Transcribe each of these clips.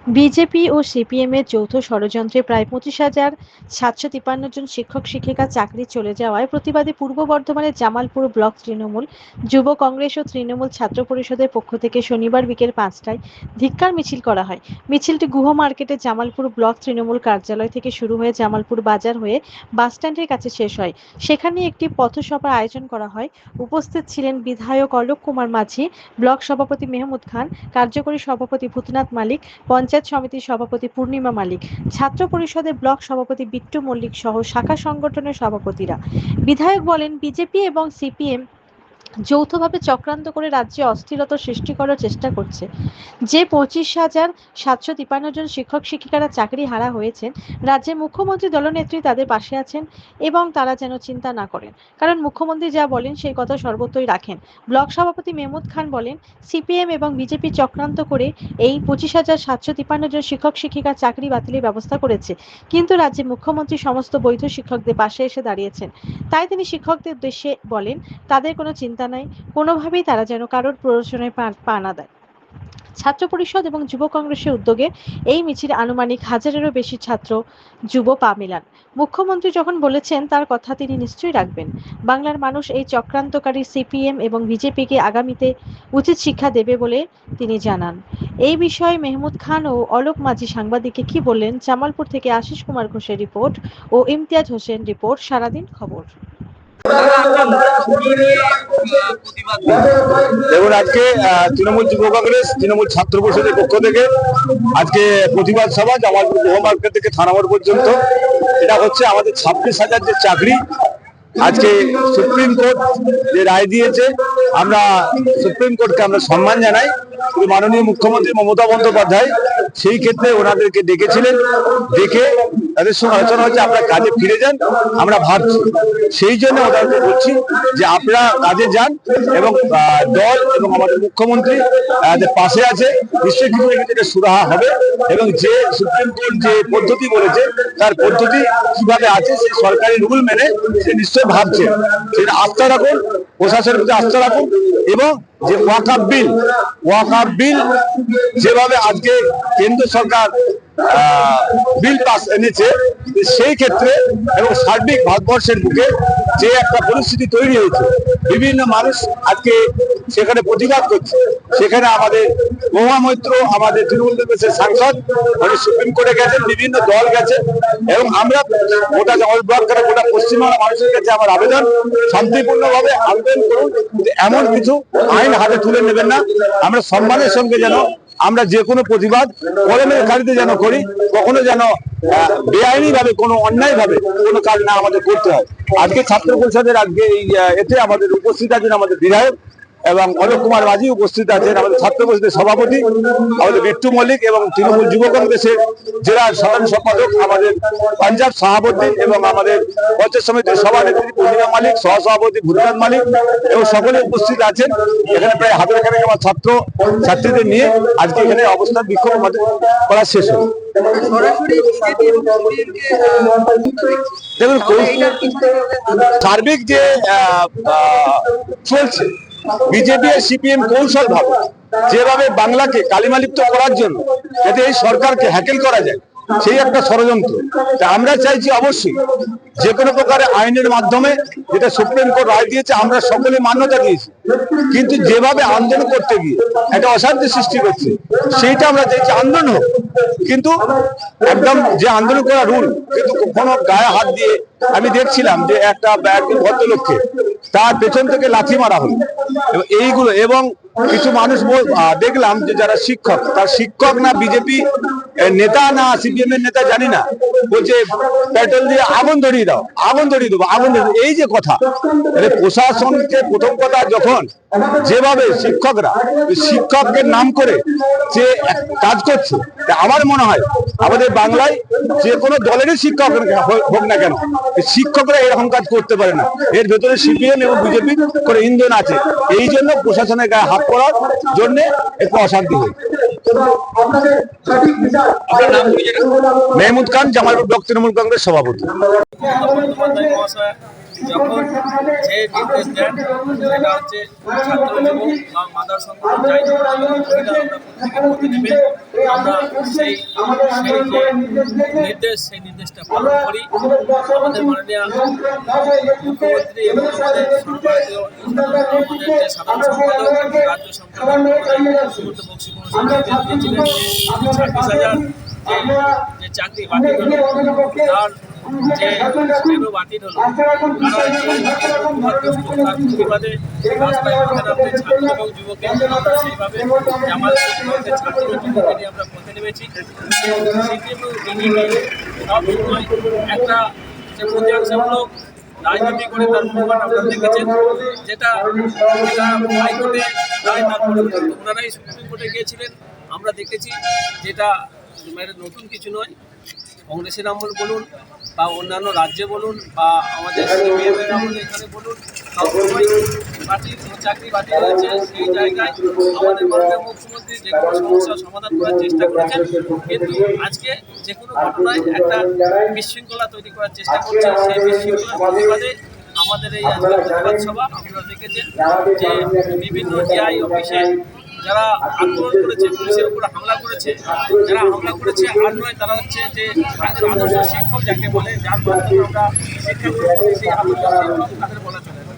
BJP ও সিপিএমের যৌথ ষড়যন্ত্রে প্রায় 25,753 জন শিক্ষক-শিক্ষিকার চাকরি চলে যাওয়ায় প্রতিবাদে পূর্ব বর্ধমানের জামালপুর ব্লক তৃণমূল যুব কংগ্রেস ও তৃণমূল ছাত্র পরিষদের পক্ষ থেকে শনিবার বিকেল 5টায় ধিক্কার মিছিল করা হয়। মিছিলটি গুহ মার্কেটে জামালপুর ব্লক তৃণমূল কার্যালয় থেকে শুরু হয়ে জামালপুর বাজার হয়ে বাসস্ট্যান্ডের কাছে শেষ হয়। সেখানে একটি পথসভার আয়োজন করা হয়। উপস্থিত ছিলেন বিধায়ক অলোক কুমার মাঝি, ব্লক সভাপতি মেহমুদ খান, কার্যকরী সভাপতি ভূতনাথ মালিক, পঞ্চায়েত সমিতির সভাপতি পূর্ণিমা মালিক, ছাত্র পরিষদের ব্লক সভাপতি বিট্টু মল্লিক সহ শাখা সংগঠনের সভাপতিরা। বিধায়ক বলেন, বিজেপি এবং সিপিএম যৌথভাবে চক্রান্ত করে রাজ্যে অস্থিরতা সৃষ্টি করার চেষ্টা করছে। যে 25,753 জন শিক্ষক শিক্ষিকারা চাকরি হারা হয়েছেন, রাজ্যের মুখ্যমন্ত্রী দলনেত্রী তাদের পাশে আছেন এবং তারা যেন চিন্তা না করেন, কারণ মুখ্যমন্ত্রী যা বলেন সেই কথা সর্বত্রই রাখেন। ব্লক সভাপতি মেহমুদ খান বলেন, সিপিএম এবং বিজেপি চক্রান্ত করে এই 25,753 জন শিক্ষক শিক্ষিকার চাকরি বাতিলের ব্যবস্থা করেছে, কিন্তু রাজ্যের মুখ্যমন্ত্রী সমস্ত বৈধ শিক্ষকদের পাশে এসে দাঁড়িয়েছেন। তাই তিনি শিক্ষকদের উদ্দেশ্যে বলেন, তাদের কোনো চিন্তা নাই, কোনোভাবেই তারা যেন কারোর প্ররোচনায় পা না দেয়। ছাত্র পরিষদ এবং যুব কংগ্রেসের উদ্যোগে এই মিছিলে আনুমানিক 1000-এরও বেশি ছাত্র যুব পা মেলান। মুখ্যমন্ত্রী যখন বলেছেন তার কথা তিনি নিশ্চয়ই রাখবেন। বাংলার মানুষ এই চক্রান্তকারী সিপিএম এবং বিজেপিকে আগামীতে উচিত শিক্ষা দেবে বলে তিনি জানান। এই বিষয়ে মেহমুদ খান ও অলোক মাঝি সাংবাদিককে কি বললেন, জামালপুর থেকে আশিস কুমার ঘোষের রিপোর্ট ও ইমতিয়াজ হোসেন রিপোর্ট, সারাদিন খবর। দেখুন, আজকে তৃণমূল যুব কংগ্রেস তৃণমূল ছাত্র পরিষদের পক্ষ থেকে আজকে প্রতিবাদ সভা জামালপুর গুহ মার্কেট থেকে থানা মোড় পর্যন্ত। এটা হচ্ছে আমাদের 26,000 যে চাকরি আজকে সুপ্রিম কোর্ট যে রায় দিয়েছে, আমরা সুপ্রিম কোর্টকে আমরা সম্মান জানাই। মাননীয় মুখ্যমন্ত্রী মমতা বন্দ্যোপাধ্যায় সেই ক্ষেত্রে ওনাদেরকে ডেকেছিলেন, ডেকে তাদের সঙ্গে আলোচনা হচ্ছে আপনারা কাজে ফিরে যান, আমরা ভাবছি। সেই জন্য ওনাদেরকে বলছি যে আপনারা কাজে যান এবং দল এবং আমাদের মুখ্যমন্ত্রী পাশে আছে, নিশ্চয়ই কিছু না কিছু এটা সুরাহা হবে। এবং যে সুপ্রিম কোর্ট যে পদ্ধতি বলেছে তার পদ্ধতি কিভাবে আছে সেই সরকারি রুল মেনে সে নিশ্চয়ই ভাবছে, সেটা আস্থা রাখুন, প্রশাসনের প্রতি আস্থা রাখুন। এবং যে ওয়াকআপ বিল যেভাবে আজকে কেন্দ্র সরকার বিল পাস এনেছে, সেই ক্ষেত্রে এবং সার্বিক ভারতবর্ষের বুকে যে একটা পরিস্থিতি তৈরি হয়েছে, বিভিন্ন মানুষ আজকে সেখানে প্রতিবাদ করছে। সেখানে আমাদের মহুয়া মৈত্র, আমাদের তৃণমূল কংগ্রেসের সাংসদ উনি সুপ্রিম কোর্টে গেছেন, বিভিন্ন দল গেছে। এবং আমরা গোটা গোটা পশ্চিমবাংলা মানুষের কাছে আমার আবেদন, শান্তিপূর্ণভাবে আবেদন করুন, এমন কিছু আইন হাতে তুলে নেবেন না। আমরা সম্মানের সঙ্গে যেন আমরা যে কোনো প্রতিবাদ কলমের কালিতে যেন করি, কখনো যেন বেআইনি ভাবে কোনো অন্যায় ভাবে কোনো কাজ না আমাদের করতে হয়। আজকে ছাত্র পরিষদের আজকে এই এতে আমাদের উপস্থিত আছেন আমাদের বিধায়ক এবং অলোক কুমার মাঝি, উপস্থিত আছেন আমাদের ছাত্র পরিষদের সভাপতি আমাদের বিট্টু মল্লিক, এবং তৃণমূল যুব কংগ্রেসের জেলা সাধারণ সম্পাদক আমাদের পাঞ্জাব সভাপতি, এবং আমাদের পঞ্চায়েত সমিতির সভানেত্রী পূর্ণিমা মালিক, সহসভাপতি ভূতনাথ মালিক, এবং সকলে উপস্থিত আছেন। এখানে প্রায় 1000 আমার ছাত্রীদের নিয়ে আজকে এখানে অবস্থান বিক্ষোভ আমাদের করা শেষ হল। দেখুন, সার্বিক যে চলছে বিজেপি আর সিপিএম কৌশল ভাবে যেভাবে বাংলাকে কালিমালিপ্ত করার জন্য, যাতে এই সরকারকে হ্যাকেল করা যায়, সেই একটা ষড়যন্ত্র। তা আমরা চাইছি অবশ্যই যে কোনো প্রকারের আইনের মাধ্যমে, যেটা সুপ্রিম কোর্ট রায় দিয়েছে আমরা সকলে মান্যতা দিয়েছি, কিন্তু যেভাবে আন্দোলন করতে গিয়ে একটা অশান্তি সৃষ্টি করছে, সেইটা আমরা চাইছি আন্দোলন হোক, কিন্তু একদম যে আন্দোলন করা রুল, কিন্তু কখনো গায়ে হাত দিয়ে। আমি দেখছিলাম যে একজন ভদ্রলোককে তার পেছন থেকে লাথি মারা হলো, এইগুলো। এবং কিছু মানুষ দেখলাম যে যারা শিক্ষক, তার শিক্ষক না বিজেপি নেতা না সিপিএম এর নেতা জানি না, বলছে পেট্রোল দিয়ে আগুন ধরিয়ে দাও, আগুন ধরিয়ে দেবো, আগুন ধরিয়ে দেবো। এই যে কথা, প্রশাসনকে প্রথম কথা যখন যেভাবে শিক্ষকের নাম করে যে কাজ করছে, আমার মনে হয় আমাদের বাংলায় যে কোনো দলেরই শিক্ষক হোক না কেন, শিক্ষকরা এরকম কাজ করতে পারে না। এর ভেতরে সিপিএম এবং বিজেপি করে ইন্ধন আছে। এই জন্য প্রশাসনের গায়ে হাত করার জন্য একটু অশান্তি হয়। মেহমুদ খান, জামালপুর ব্লক তৃণমূল কংগ্রেস সভাপতি। যখন যে নির্দেশ দেন সেটা হচ্ছে ছাত্র যুবক বা মাদার সংগঠন যাই মহিলা আমরা প্রত্যেকে নেবে আমরা সেই সেই নির্দেশটা পালন করি। আমাদের মাননীয় মুখ্যমন্ত্রী এবং আমাদের সর্বভারতীয় আমাদের যে সাধারণ সম্পাদক এবং রাজ্য সম্পাদক সুমন্ত বক্সি মহাশয় নির্দেশ দিয়েছিলেন যে 26,000 যে চাকরি বাতিল হলো তার যে কেন বাতিল হলো তার প্রতিবাদে রাস্তায় পথে নামতে ছাত্র এবং যুবকের আমরা সেইভাবে জামাল ছাত্র যুবককে নিয়ে আমরা পথে নেমেছি। সিপিএম এবং বিজেপি সবসময় একটা যে প্রতিহিংসামূলক রাজনীতি করে তার প্রমাণ আপনারা দেখেছেন, যেটা হাইকোর্টে রায় তারপরে ওনারাই সুপ্রিম কোর্টে গিয়েছিলেন। আমরা দেখেছি যেটা নতুন কিছু নয়। কংগ্রেসের আমল বলুন বা অন্যান্য রাজ্যে বলুন বা আমাদের সিপিএমের আমল এখানে বলুন, সবসময় পার্টির চাকরি বাতিল হয়েছে। সেই জায়গায় আমাদের মাননীয় মুখ্যমন্ত্রী যে কোনো সমস্যার সমাধান করার চেষ্টা করেছেন, কিন্তু আজকে যে কোনো ঘটনায় একটা বিশৃঙ্খলা তৈরি করার চেষ্টা করছে। সেই বিশৃঙ্খলার প্রতিবাদে আমাদের এই আজকের প্রতিবাদ সভা আপনারা দেখেছেন যে বিভিন্ন ডিআই অফিসে যারা আক্রমণ করেছে, পুলিশের উপর হামলা করেছে, যারা হামলা করেছে আর নয় তারা হচ্ছে যে তাদের আদর্শ শিক্ষক যাকে বলে, যার মাধ্যমে আমরা শিক্ষা গ্রহণ করি, সেই আদর্শ শিক্ষক তাদের বলা চলে না।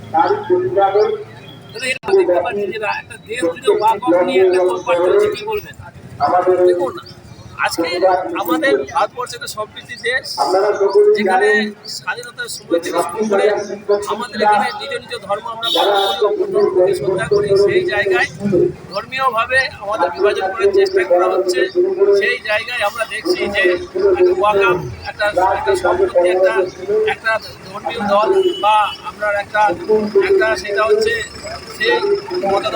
এটা দেখতে পাচ্ছি যে একটা দেশ যদি ওয়াক অফ নিয়ে একটা তোলপাড় চলছে, কি বলবেন? দেখুন, আজকে আমাদের ভারতবর্ষ একটা সমৃদ্ধ দেশ, যেখানে স্বাধীনতার সময় থেকে শুরু করে আমাদের এখানে নিজ নিজ ধর্ম আমরা পালন করি, অপর ধর্মকে শ্রদ্ধা করি। সেই জায়গায় ধর্মীয়ভাবে আমাদের বিভাজন করার চেষ্টা করা হচ্ছে। সেই জায়গায় আমরা দেখছি যে একটা ওয়াকাম, একটা সম্পত্তি, একটা ধর্মীয় দল বা আমরা একটা সেটা হচ্ছে সেই মতাদর্শ